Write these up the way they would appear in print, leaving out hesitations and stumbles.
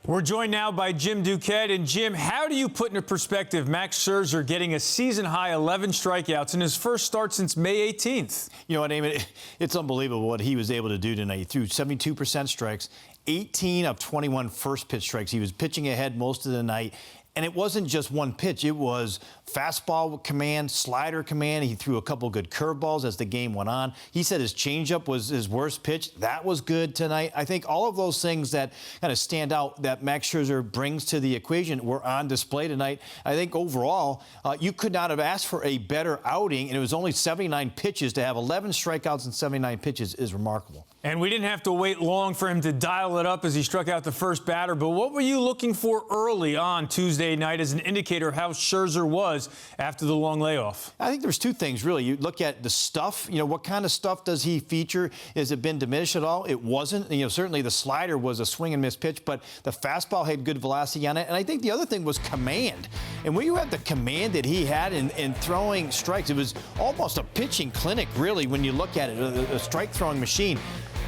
We're joined now by Jim Duquette. And Jim, how do you put into perspective Max Scherzer getting a season-high 11 strikeouts in his first start since May 18th? You know what, Eamon? It's unbelievable what he was able to do tonight. He threw 72% strikes, 18 of 21 first-pitch strikes. He was pitching ahead most of the night. And it wasn't just one pitch. It was fastball command, slider command. He threw a couple good curveballs as the game went on. He said his changeup was his worst pitch. That was good tonight. I think all of those things that kind of stand out that Max Scherzer brings to the equation were on display tonight. I think overall, you could not have asked for a better outing, and it was only 79 pitches. To have 11 strikeouts and 79 pitches is remarkable. And we didn't have to wait long for him to dial it up as he struck out the first batter. But what were you looking for early on Tuesday night as an indicator of how Scherzer was after the long layoff? I think there's two things, really. You look at the stuff. You know, what kind of stuff does he feature? Has it been diminished at all? It wasn't. You know, certainly the slider was a swing and miss pitch, but the fastball had good velocity on it. And I think the other thing was command. And when you have the command that he had in throwing strikes, it was almost a pitching clinic, really, when you look at it, a strike-throwing machine.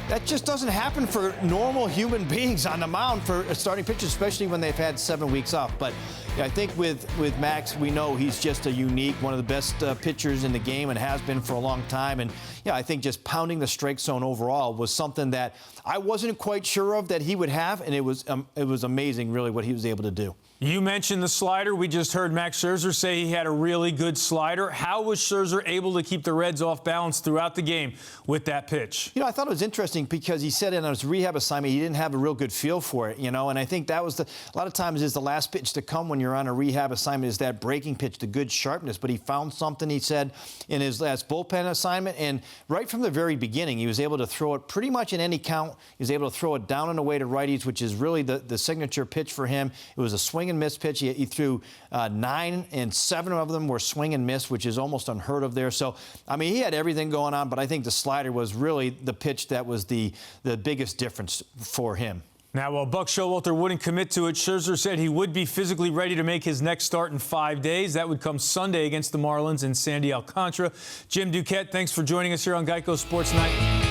That just doesn't happen for normal human beings on the mound for starting pitchers, especially when they've had 7 weeks off. But I think with Max, we know he's just a unique, one of the best pitchers in the game and has been for a long time. And yeah, I think just pounding the strike zone overall was something that I wasn't quite sure of that he would have, and it was amazing, really, what he was able to do. You mentioned the slider. We just heard Max Scherzer say he had a really good slider. How was Scherzer able to keep the Reds off balance throughout the game with that pitch? You know, I thought it was interesting because he said in his rehab assignment he didn't have a real good feel for it, you know, and I think that was a lot of times is the last pitch to come when you're on a rehab assignment is that breaking pitch, the good sharpness. But he found something, he said, in his last bullpen assignment, and right from the very beginning, he was able to throw it pretty much in any count. He was able to throw it down and away to righties, which is really the signature pitch for him. It was a swing and miss pitch. He threw 9, and 7 of them were swing and miss, which is almost unheard of there. So, I mean, he had everything going on, but I think the slider was really the pitch that was the biggest difference for him. Now, while Buck Showalter wouldn't commit to it, Scherzer said he would be physically ready to make his next start in 5 days. That would come Sunday against the Marlins in Sandy Alcantara. Jim Duquette, thanks for joining us here on Geico Sports Night.